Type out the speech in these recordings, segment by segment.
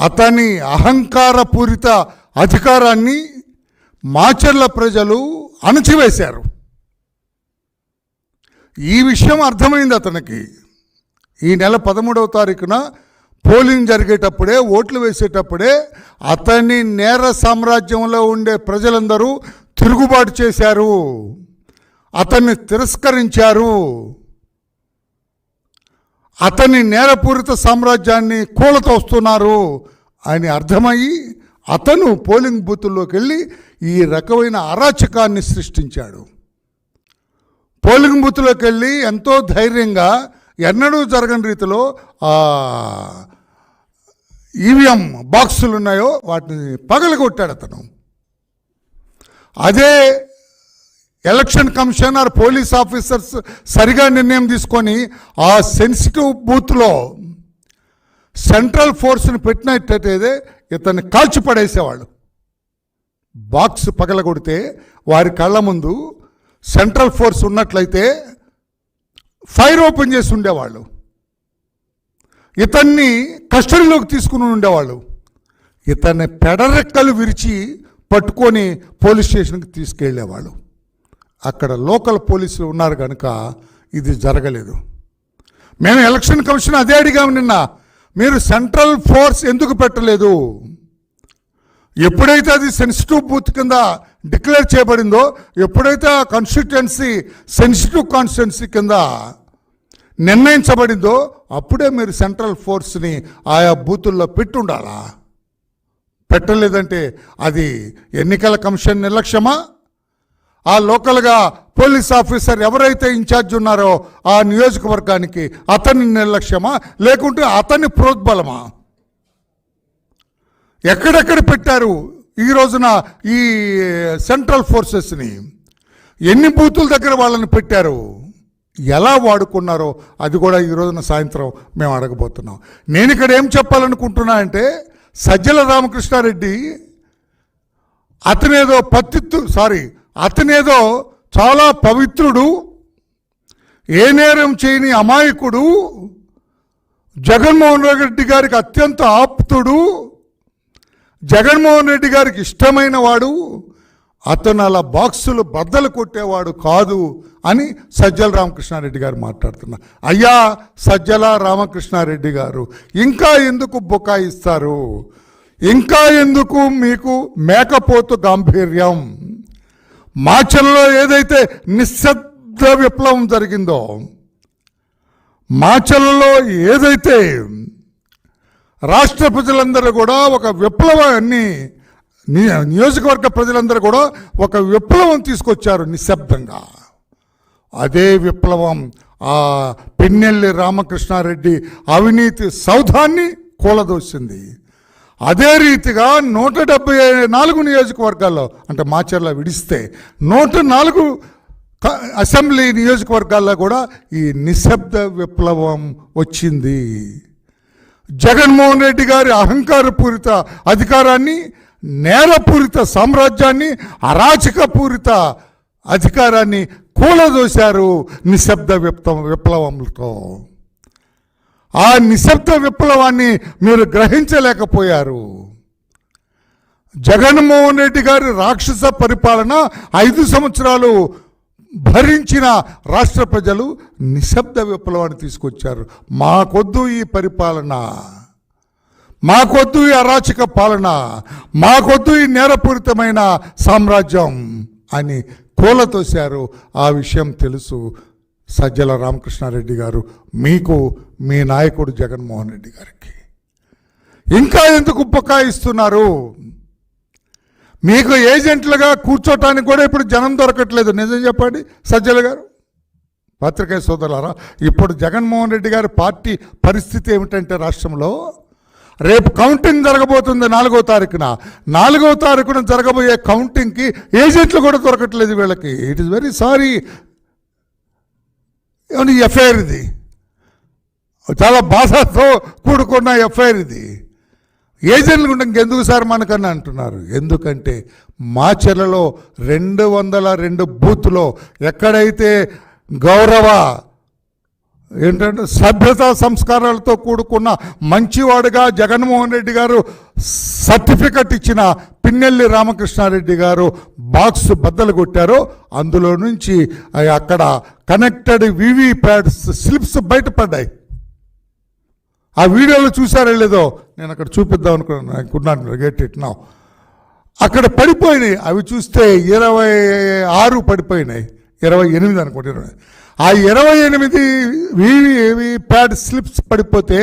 అతని అహంకారపూరిత అధికారాన్ని మాచర్ల ప్రజలు అణచివేశారు. ఈ విషయం అర్థమైంది అతనికి. ఈ నెల 13వ తారీఖున పోలింగ్ జరిగేటప్పుడే, ఓట్లు వేసేటప్పుడే అతని నేర సామ్రాజ్యంలో ఉండే ప్రజలందరూ తిరుగుబాటు చేశారు, అతన్ని తిరస్కరించారు, అతని నేరపూరిత సామ్రాజ్యాన్ని కూలతోస్తున్నారు అని అర్థమయ్యి అతను పోలింగ్ బూతుల్లోకి వెళ్ళి ఈ రకమైన అరాచకాన్ని సృష్టించాడు. పోలింగ్ బూత్లోకి వెళ్ళి ఎంతో ధైర్యంగా ఎన్నడూ జరగని రీతిలో ఈవీఎం బాక్సులు ఉన్నాయో వాటిని పగలగొట్టాడు అతను. అదే ఎలక్షన్ కమిషనర్ పోలీస్ ఆఫీసర్స్ సరిగా నిర్ణయం తీసుకొని ఆ సెన్సిటివ్ బూత్లో సెంట్రల్ ఫోర్స్ని పెట్టినట్టయితే ఇతన్ని కాల్చి పడేసేవాళ్ళు. బాక్స్ పగలగొడితే వారి కళ్ళ ముందు సెంట్రల్ ఫోర్స్ ఉన్నట్లయితే ఫైర్ ఓపెన్ చేసి ఉండేవాళ్ళు, ఇతన్ని కస్టడీలోకి తీసుకుని ఉండేవాళ్ళు. ఇతన్ని పెడరెక్కలు విరిచి పట్టుకొని పోలీస్ స్టేషన్కి తీసుకెళ్ళేవాళ్ళు. అక్కడ లోకల్ పోలీసులు ఉన్నారు కనుక ఇది జరగలేదు. మేము ఎలక్షన్ కమిషన్ అదే అడిగాము నిన్న, మీరు సెంట్రల్ ఫోర్స్ ఎందుకు పెట్టలేదు? ఎప్పుడైతే అది సెన్సిటివ్ బూత్ కింద డిక్లేర్ చేయబడిందో, ఎప్పుడైతే ఆ కాన్స్టిట్యుయెన్సీ సెన్సిటివ్ కాన్స్టిట్యుయెన్సీ కింద నిర్ణయించబడిందో అప్పుడే మీరు సెంట్రల్ ఫోర్స్ని ఆయా బూతుల్లో పెట్టుండాలా? పెట్టలేదంటే అది ఎన్నికల కమిషన్ నిర్లక్ష్యమా? ఆ లోకల్గా పోలీస్ ఆఫీసర్ ఎవరైతే ఇన్ఛార్జ్ ఉన్నారో ఆ నియోజకవర్గానికి అతని నిర్లక్ష్యమా, లేకుంటే అతని ప్రోద్బలమా? ఎక్కడెక్కడ పెట్టారు ఈ రోజున ఈ సెంట్రల్ ఫోర్సెస్ని? ఎన్ని బూతుల దగ్గర వాళ్ళని పెట్టారు? ఎలా వాడుకున్నారో అది కూడా ఈ రోజున సాయంత్రం మేము అడగబోతున్నాం. నేను ఇక్కడ ఏం చెప్పాలనుకుంటున్నా అంటే, సజ్జల రామకృష్ణారెడ్డి అతనేదో చాలా పవిత్రుడు, ఏ నేరం చేయని అమాయకుడు, జగన్మోహన్ రెడ్డి గారికి అత్యంత ఆప్తుడు, జగన్మోహన్ రెడ్డి గారికి ఇష్టమైన వాడు, అతను అలా బాక్సులు బద్దలు కొట్టేవాడు కాదు అని సజ్జల రామకృష్ణారెడ్డి గారు మాట్లాడుతున్నారు. అయ్యా సజ్జల రామకృష్ణారెడ్డి గారు, ఇంకా ఎందుకు బుకాయిస్తారు? ఇంకా ఎందుకు మీకు మేకపోతు గాంభీర్యం? మాచర్లలో ఏదైతే నిశ్శబ్ద విప్లవం జరిగిందో, మాచర్లలో ఏదైతే రాష్ట్ర ప్రజలందరూ కూడా ఒక విప్లవాన్ని, నియోజకవర్గ ప్రజలందరూ కూడా ఒక విప్లవం తీసుకొచ్చారు నిశ్శబ్దంగా. అదే విప్లవం ఆ పిన్నెల్లి రామకృష్ణారెడ్డి అవినీతి సౌధాన్ని కూలదోసింది. అదే రీతిగా 174 నియోజకవర్గాల్లో, అంటే మాచర్ల విడిస్తే 104 అసెంబ్లీ నియోజకవర్గాల్లో కూడా ఈ నిశ్శబ్ద విప్లవం వచ్చింది. జగన్మోహన్ రెడ్డి గారి అహంకారపూరిత అధికారాన్ని, నేరపూరిత సామ్రాజ్యాన్ని, అరాచకపూరిత అధికారాన్ని కూలదోశారు నిశ్శబ్ద విప్లవంతో. ఆ నిశ్శబ్ద విప్లవాన్ని మీరు గ్రహించలేకపోయారు. జగన్మోహన్ రెడ్డి గారి రాక్షస పరిపాలన 5 సంవత్సరాలు భరించిన రాష్ట్ర ప్రజలు నిశ్శబ్ద విప్లవాన్ని తీసుకొచ్చారు. మాకొద్దు ఈ పరిపాలన, మాకొద్దు ఈ అరాచక పాలన, మాకొద్దు ఈ నేరపూరితమైన సామ్రాజ్యం అని కూలతోశారు. ఆ విషయం తెలుసు సజ్జల రామకృష్ణారెడ్డి గారు మీకు, మీ నాయకుడు జగన్మోహన్ రెడ్డి గారికి. ఇంకా ఎందుకు బుకాయిస్తున్నారు? మీకు ఏజెంట్లుగా కూర్చోటానికి కూడా ఇప్పుడు జనం దొరకట్లేదు. నిజం చెప్పండి సజ్జల గారు, పత్రికా సోదరులారా. ఇప్పుడు జగన్మోహన్ రెడ్డి గారి పార్టీ పరిస్థితి ఏమిటంటే, రాష్ట్రంలో రేపు కౌంటింగ్ జరగబోతుంది 4వ తారీఖున. 4వ తారీఖున జరగబోయే కౌంటింగ్కి ఏజెంట్లు కూడా దొరకట్లేదు వీళ్ళకి. It is very sorry. ఏమన్నా ఎఫ్ఐఆర్ ఇది, చాలా బాధతో కూడుకున్న ఎఫ్ఐఆర్ ఇది. ఏజెంట్లు కూడా ఇంకెందుకు సార్ మనకన్నా అంటున్నారు. ఎందుకంటే మాచర్లలో 202 బూత్లో ఎక్కడైతే గౌరవ ఏంటంటే సభ్యతా సంస్కారాలతో కూడుకున్న మంచివాడుగా జగన్మోహన్ రెడ్డి గారు సర్టిఫికెట్ ఇచ్చిన పిన్నెల్లి రామకృష్ణారెడ్డి గారు బాక్స్ బద్దలు కొట్టారో అందులో నుంచి అక్కడ కనెక్టెడ్ వివి ప్యాడ్స్ స్లిప్స్ బయటపడ్డాయి. ఆ వీడియోలో చూసారో లేదో, నేను అక్కడ చూపిద్దాం అనుకున్నాను. Get it now. అక్కడ పడిపోయినాయి. అవి చూస్తే 26 పడిపోయినాయి, 28 అనుకుంటున్నాను. ఆ 28 వివి ప్యాడ్ స్లిప్స్ పడిపోతే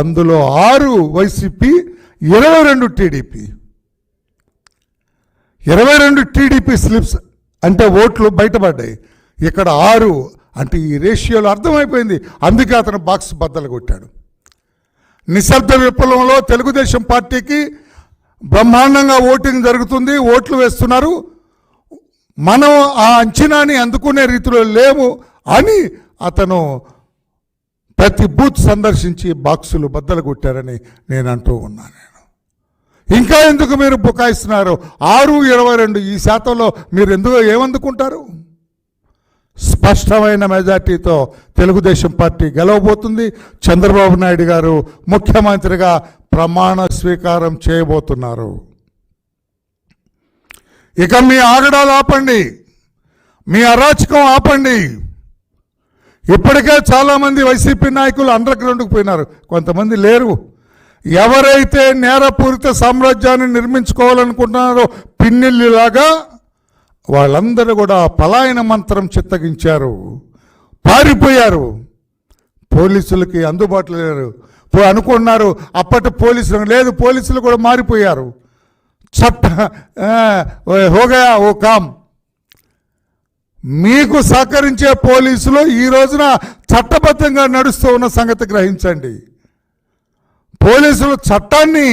అందులో 6 వైసీపీ, 22 టీడీపీ. 22 టీడీపీ స్లిప్స్ అంటే ఓట్లు బయటపడ్డాయి. ఇక్కడ 6 అంటే ఈ రేషియోలో అర్థమైపోయింది. అందుకే అతను బాక్స్ బద్దలు కొట్టాడు. నిశ్శబ్ద విప్లవంలో తెలుగుదేశం పార్టీకి బ్రహ్మాండంగా ఓటింగ్ జరుగుతుంది, ఓట్లు వేస్తున్నారు. మనం ఆ అంచనాని అందుకునే రీతిలో లేము అని అతను ప్రతి బూత్ సందర్శించి బాక్సులు బద్దలు కొట్టారని నేను అంటూ ఉన్నాను. ఇంకా ఎందుకు మీరు బుకాయిస్తున్నారు? 6-22 ఈ శాతంలో మీరు ఎందుకు ఏమందుకుంటారు? స్పష్టమైన మెజార్టీతో తెలుగుదేశం పార్టీ గెలవబోతుంది. చంద్రబాబు నాయుడు గారు ముఖ్యమంత్రిగా ప్రమాణ స్వీకారం చేయబోతున్నారు. ఇక మీ ఆగడాలు ఆపండి, మీ అరాచకం ఆపండి. ఇప్పటికే చాలామంది వైసీపీ నాయకులు అండర్ గ్రౌండ్కి పోయినారు, కొంతమంది లేరు. ఎవరైతే నేరపూరిత సామ్రాజ్యాన్ని నిర్మించుకోవాలనుకుంటున్నారో పిన్నెల్లిలాగా వాళ్ళందరూ కూడా పలాయన మంత్రం చిత్తగించారు, పారిపోయారు. పోలీసులకి అందుబాటులో లేరు అనుకున్నారు. అప్పటి పోలీసులు లేదు, పోలీసులు కూడా మారిపోయారు. హోగయా ఓ కామ్. మీకు సహకరించే పోలీసులు ఈ రోజున చట్టబద్ధంగా నడుస్తూ ఉన్న సంగతి గ్రహించండి. పోలీసులు చట్టాన్ని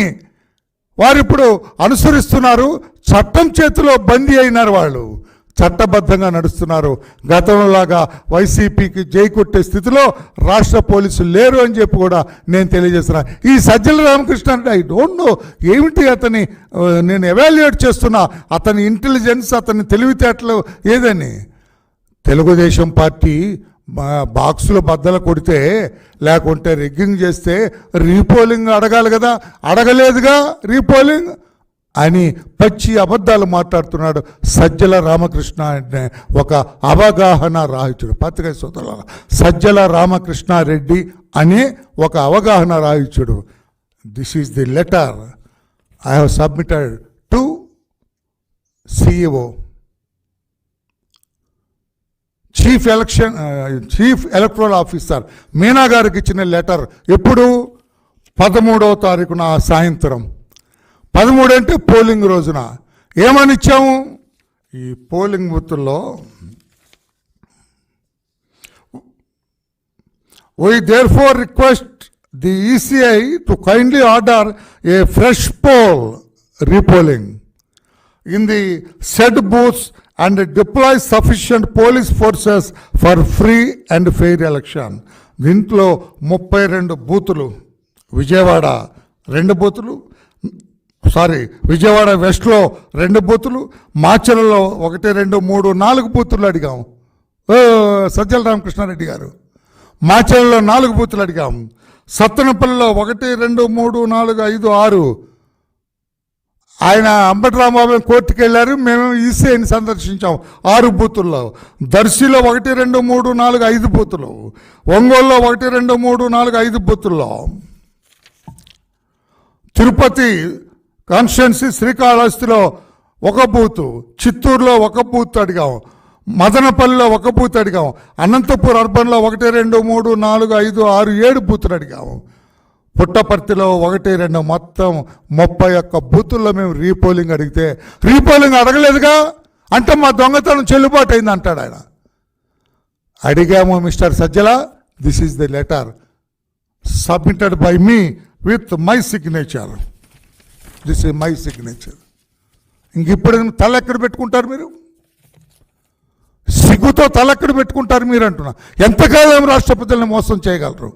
వారిప్పుడు అనుసరిస్తున్నారు. చట్టం చేతిలో బందీ అయినారు, వాళ్ళు చట్టబద్ధంగా నడుస్తున్నారు. గతంలోలాగా వైసీపీకి జై కొట్టే స్థితిలో రాష్ట్ర పోలీసులు లేరు అని చెప్పి కూడా నేను తెలియజేస్తున్నా. ఈ సజ్జల రామకృష్ణ అంటే ఐ డోంట్ నో ఏమిటి అతని, నేను ఎవాల్యుయేట్ చేస్తున్నా అతని ఇంటెలిజెన్స్, అతని తెలివితేటలు ఏదని. తెలుగుదేశం పార్టీ బాక్సులు బద్దలు కొడితే లేకుంటే రిగ్గింగ్ చేస్తే రీపోలింగ్ అడగాలి కదా, అడగలేదుగా రీపోలింగ్ అని పచ్చి అబద్ధాలు మాట్లాడుతున్నాడు సజ్జల రామకృష్ణ అంటే ఒక అవగాహన రాహిత్యుడు. పత్రికా సోదరుల సజ్జల రామకృష్ణారెడ్డి అనే ఒక అవగాహన రాహిత్యుడు. This is the letter I have submitted to CEO, chief electoral officer Meena గారికి ఇచ్చిన లెటర్. ఎప్పుడు? 13వ తారీఖున సాయంత్రం. 13 అంటే పోలింగ్ రోజున. ఏమని ఇచ్చాము? ఈ పోలింగ్ బూత్లో we therefore request the ECI to kindly order a fresh poll repolling in the said booths and deploy sufficient police forces for free and fair election. దీంట్లో 32 బూతులు, విజయవాడ 2 బూతులు, విజయవాడ వెస్ట్లో 2 బూతులు, మాచర్లలో 1, 2, 3, 4 బూతులు అడిగాం. సజ్జల రామకృష్ణారెడ్డి గారు మాచర్లలో 4 బూతులు అడిగాం. సత్తెనపల్లిలో 1, 2, 3, 4, 5, 6. ఆయన అంబటి రాంబాబు కోర్టుకు వెళ్ళారు, మేము ఈసీఐని సందర్శించాం 6 బూతుల్లో. దర్శిలో 1, 2, 3, 4, 5 బూతులు. ఒంగోలులో 1, 2, 3, 4, 5 బూతుల్లో. తిరుపతి కాన్స్టిట్యున్సీ శ్రీకాళహస్తిలో 1 బూతు, చిత్తూరులో 1 బూత్ అడిగాం, మదనపల్లిలో 1 బూత్ అడిగాం, అనంతపూర్ అర్బన్లో 1, 2, 3, 4, 5, 6, 7 బూతులు అడిగాము. పుట్టపర్తిలో 1, 2 మొత్తం 31 బూతుల్లో మేము రీపోలింగ్ అడిగితే రీపోలింగ్ అడగలేదుగా అంటే మా దొంగతనం చెల్లుబాటు అయింది అంటాడు ఆయన. అడిగాము mister Sajjala, this is the letter submitted by me with my signature. This is my signature. ఇంక ఇప్పుడు తలెక్కడ పెట్టుకుంటారు మీరు? సిగ్గుతో తలెక్కడ పెట్టుకుంటారు మీరు అంటున్నా. ఎంతకాలం రాష్ట్రపతుల్ని మోసం చేయగలరు?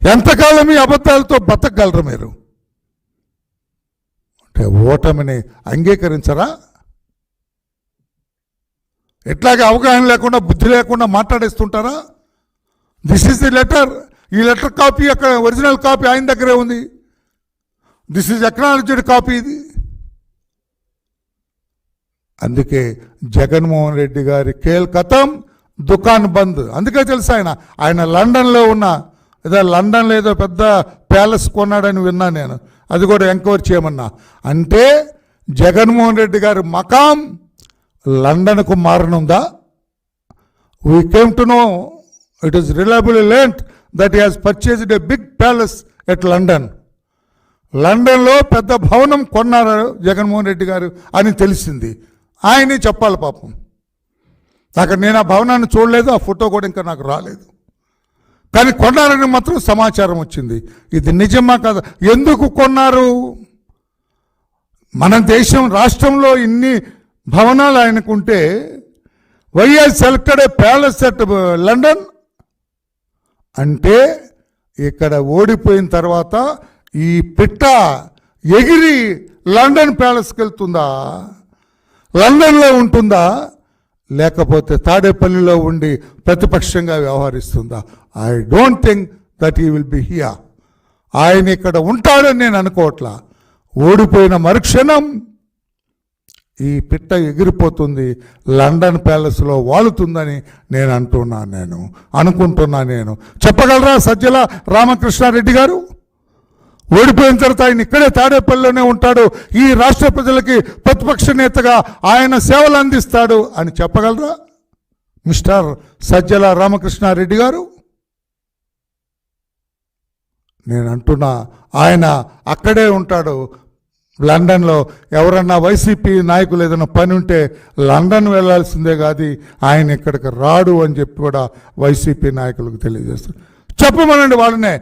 ఎంతకాలం ఈ అబద్ధాలతో బతకగలరు మీరు? అంటే ఓటమిని అంగీకరించరా? ఎట్లాగే అవగాహన లేకుండా బుద్ధి లేకుండా మాట్లాడేస్తుంటారా? This is the letter. ఈ లెటర్ కాపీ అక్కడ ఒరిజినల్ కాపీ ఆయన దగ్గరే ఉంది. దిస్ ఈజ్ అక్నాలజ్డ్ కాపీ ఇది. అందుకే జగన్మోహన్ రెడ్డి గారి కేల్ కథం, దుకాన్ బంద్. అందుకే తెలుసు ఆయన లండన్లో ఉన్న లండన్లో ఏదో పెద్ద ప్యాలెస్ కొన్నాడని విన్నా నేను. అది కూడా ఎంక్వైరీ చేయమన్నా. అంటే జగన్మోహన్ రెడ్డి గారి మకాం లండన్కు మారనుందా? We came to know, it is reliably learned that he has purchased a big palace at London. లండన్లో పెద్ద భవనం కొన్నారు జగన్మోహన్ రెడ్డి గారు అని తెలిసింది. ఆయనే చెప్పాలి పాపం. అక్కడ నేను ఆ భవనాన్ని చూడలేదు, ఆ ఫోటో కూడా ఇంకా నాకు రాలేదు. కానీ కొన్నారని మాత్రం సమాచారం వచ్చింది. ఇది నిజమా కదా? ఎందుకు కొన్నారు? మన దేశం రాష్ట్రంలో ఇన్ని భవనాలు ఆయనకుంటే YS selected palace at London అంటే ఇక్కడ ఓడిపోయిన తర్వాత ఈ పిట్ట ఎగిరి లండన్ ప్యాలెస్కి వెళ్తుందా, లండన్లో ఉంటుందా, లేకపోతే తాడేపల్లిలో ఉండి ప్రతిపక్షంగా వ్యవహరిస్తుందా? I don't think that he will be here. ఆయన ఇక్కడ ఉంటాడని నేను అనుకోవట్లా. ఓడిపోయిన మరుక్షణం ఈ పిట్ట ఎగిరిపోతుంది, లండన్ ప్యాలెస్లో వాలుతుందని నేను అనుకుంటున్నా. నేను చెప్పగలరా సజ్జల రామకృష్ణారెడ్డి గారు? ఓడిపోయిన తర్వాత ఆయన ఇక్కడే తాడేపల్లిలోనే ఉంటాడు, ఈ రాష్ట్ర ప్రజలకి ప్రతిపక్ష నేతగా ఆయన సేవలు అందిస్తాడు అని చెప్పగలరా మిస్టర్ సజ్జల రామకృష్ణారెడ్డి గారు? నేను అంటున్నా, ఆయన అక్కడే ఉంటాడు లండన్లో. ఎవరన్నా వైసీపీ నాయకులు ఏదైనా పని ఉంటే లండన్ వెళ్లాల్సిందే కాదు, ఆయన ఇక్కడికి రాడు అని చెప్పి కూడా వైసీపీ నాయకులకు తెలియజేస్తారు. చెప్పమనండి వాళ్ళనే.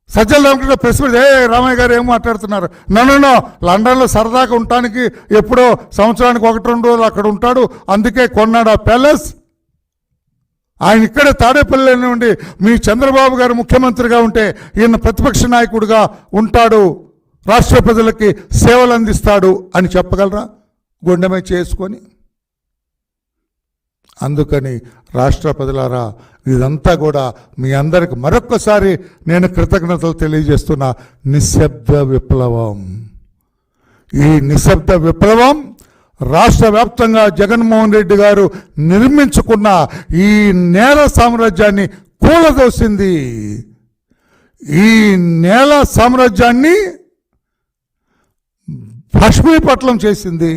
సజ్జల రామకృష్ణ ప్రెస్ మీట్, రామయ్య గారు ఏం మాట్లాడుతున్నారు? నన్ను లండన్లో సరదాగా ఉండటానికి ఎప్పుడో సంవత్సరానికి 1-2 రోజులు అక్కడ ఉంటాడు, అందుకే కొన్నాడు ఆ ప్యాలెస్. ఆయన ఇక్కడే తాడేపల్లి నుండి మీ చంద్రబాబు గారు ముఖ్యమంత్రిగా ఉంటే ఈయన ప్రతిపక్ష నాయకుడిగా ఉంటాడు, రాష్ట్ర ప్రజలకి సేవలు అందిస్తాడు అని చెప్పగలరా గుండెమే చేసుకొని? అందుకని రాష్ట్ర ప్రజలారా, ఇదంతా కూడా మీ అందరికి మరొక్కసారి నేను కృతజ్ఞతలు తెలియజేస్తున్నా. నిశ్శబ్ద విప్లవం. ఈ నిశ్శబ్ద విప్లవం రాష్ట్ర వ్యాప్తంగా జగన్మోహన్ రెడ్డి గారు నిర్మించుకున్న ఈ నేల సామ్రాజ్యాన్ని కూలదోసింది. ఈ నేల సామ్రాజ్యాన్ని భస్మీపట్నం చేసింది.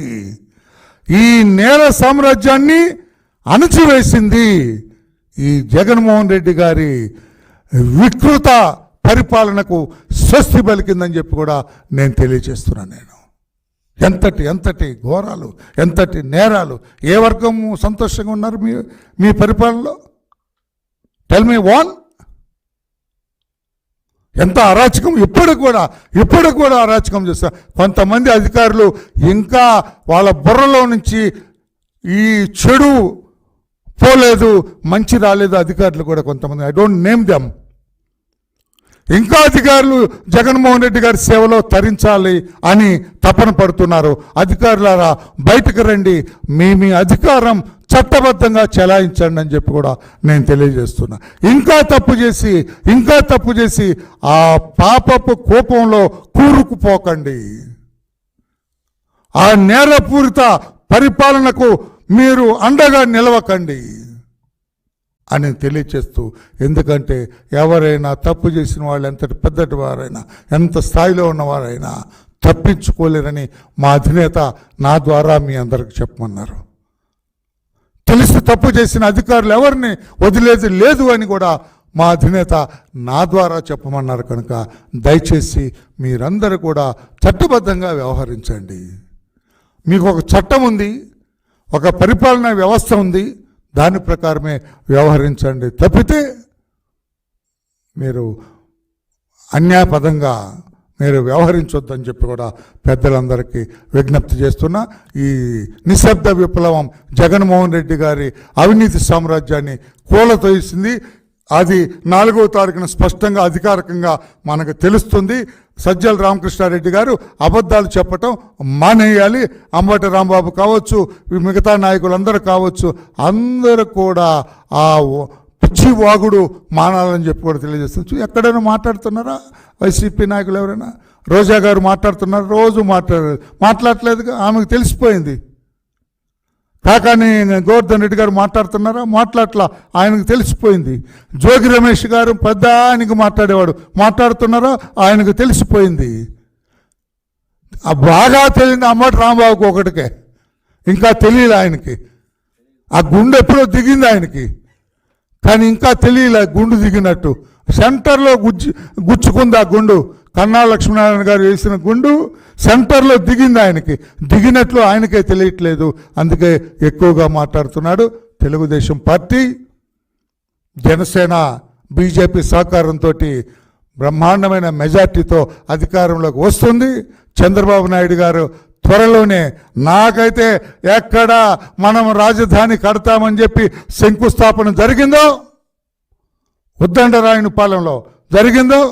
ఈ నేల సామ్రాజ్యాన్ని అణచివేసింది ఈ జగన్మోహన్ రెడ్డి గారి వికృత పరిపాలనకు స్వస్తి పలికిందని చెప్పి కూడా నేను తెలియజేస్తున్నాను. ఎంతటి ఘోరాలు, ఎంతటి నేరాలు. ఏ వర్గం సంతోషంగా ఉన్నారు మీ పరిపాలనలో? Tell me one. ఎంత అరాచకం! ఇప్పుడు కూడా అరాచకం చేస్తారు కొంతమంది అధికారులు. ఇంకా వాళ్ళ బుర్రలో నుంచి ఈ చెడు పోలేదు, మంచి రాలేదు అధికారులు కూడా కొంతమంది. I don't name them. ఇంకా అధికారులు జగన్మోహన్ రెడ్డి గారి సేవలో తరించాలి అని తపన పడుతున్నారు. అధికారులారా, బయటకు రండి, మీ అధికారం చట్టబద్ధంగా చెలాయించండి అని చెప్పి కూడా నేను తెలియజేస్తున్నా. ఇంకా తప్పు చేసి ఆ పాపపు కోపంలో కూరుకుపోకండి. ఆ నేరపూరిత పరిపాలనకు మీరు అండగా నిలవకండి అని తెలియచేస్తూ, ఎందుకంటే ఎవరైనా తప్పు చేసిన వాళ్ళు ఎంతటి పెద్దటి వారైనా, ఎంత స్థాయిలో ఉన్నవారైనా తప్పించుకోలేరని మా అధినేత నా ద్వారా మీ అందరికి చెప్పమన్నారు. తెలిసి తప్పు చేసిన అధికారులు ఎవరిని వదిలేది లేదు అని కూడా మా అధినేత నా ద్వారా చెప్పమన్నారు. కనుక దయచేసి మీరందరూ కూడా చట్టబద్ధంగా వ్యవహరించండి. మీకు ఒక చట్టం ఉంది, ఒక పరిపాలనా వ్యవస్థ ఉంది, దాని ప్రకారమే వ్యవహరించండి. తప్పితే మీరు అన్యాయపదంగా మీరు వ్యవహరించొద్దని చెప్పి కూడా పెద్దలందరికీ విజ్ఞప్తి చేస్తున్నా. ఈ నిశ్శబ్ద విప్లవం జగన్మోహన్ రెడ్డి గారి అవినీతి సామ్రాజ్యాన్ని కూలతోసింది. అది 4వ తారీఖున స్పష్టంగా అధికారికంగా మనకు తెలుస్తుంది. సజ్జల రామకృష్ణారెడ్డి గారు అబద్ధాలు చెప్పటం మానేయాలి. అంబటి రాంబాబు కావచ్చు, మిగతా నాయకులందరూ కావచ్చు, అందరూ కూడా ఆ పిచ్చి వాగుడు మానాలని చెప్పి కూడా తెలియజేస్తుంది. ఎక్కడైనా మాట్లాడుతున్నారా వైసీపీ నాయకులు? ఎవరైనా? రోజా గారు మాట్లాడుతున్నారు, రోజు మాట్లాడలేదుగా, ఆమెకు తెలిసిపోయింది. కాకాని గోవర్ధన్ రెడ్డి గారు మాట్లాడుతున్నారా? మాట్లాడలా, ఆయనకు తెలిసిపోయింది. జోగి రమేష్ గారు పెద్ద ఆయనకు మాట్లాడేవాడు, మాట్లాడుతున్నారా? ఆయనకు తెలిసిపోయింది. బాగా తెలియదు అమ్మటి రాంబాబుకి ఒకటికే, ఇంకా తెలియలే ఆయనకి. ఆ గుండె ఎప్పుడో దిగింది ఆయనకి, కానీ ఇంకా తెలియలే గుండు దిగినట్టు. సెంటర్లో గుచ్చుకుంది ఆ గుండు. కన్నా లక్ష్మీనారాయణ గారు వేసిన గుండు సెంటర్లో దిగింది ఆయనకి. దిగినట్లు ఆయనకే తెలియట్లేదు, అందుకే ఎక్కువగా మాట్లాడుతున్నాడు. తెలుగుదేశం పార్టీ, జనసేన, బీజేపీ సహకారంతో బ్రహ్మాండమైన మెజార్టీతో అధికారంలోకి వస్తుంది. చంద్రబాబు నాయుడు గారు త్వరలోనే, నాకైతే ఎక్కడ మనం రాజధాని కడతామని చెప్పి శంకుస్థాపన జరిగిందో, ఉద్దండరాయునిపాలెంలో జరిగిందో,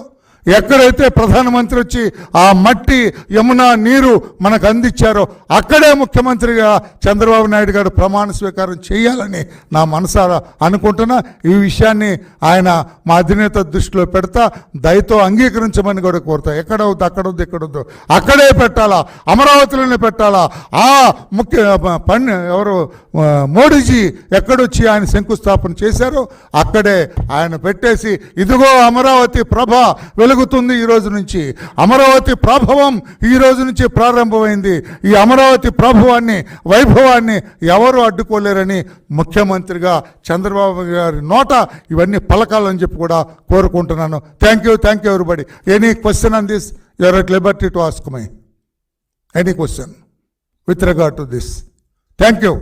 ఎక్కడైతే ప్రధానమంత్రి వచ్చి ఆ మట్టి యమునా నీరు మనకు అందించారో అక్కడే ముఖ్యమంత్రిగా చంద్రబాబు నాయుడు గారు ప్రమాణ స్వీకారం చేయాలని నా మనసారా అనుకుంటున్నా. ఈ విషయాన్ని ఆయన మా అధినేత దృష్టిలో పెడతా, దయతో అంగీకరించమని కూడా కోరుతా. ఎక్కడవుద్దు ఎక్కడొద్దు అక్కడే పెట్టాలా, అమరావతిలోనే పెట్టాలా. ఆ ఎవరు మోడీజీ ఎక్కడొచ్చి ఆయన శంకుస్థాపన చేశారో అక్కడే ఆయన పెట్టేసి, ఇదిగో అమరావతి ప్రభ వెలుగుతుంది ఈ రోజు నుంచి, అమరావతి ప్రభావం ఈ రోజు నుంచి ప్రారంభమైంది. ఈ అమరావతి ప్రభావాన్ని, వైభవాన్ని ఎవరు అడ్డుకోలేరని ముఖ్యమంత్రిగా చంద్రబాబు గారి నోట ఇవన్నీ పలకాలని చెప్పి కూడా కోరుకుంటున్నాను. Thank you everybody. Any question on this, you are at liberty to ask my any question with regard to this. Thank you.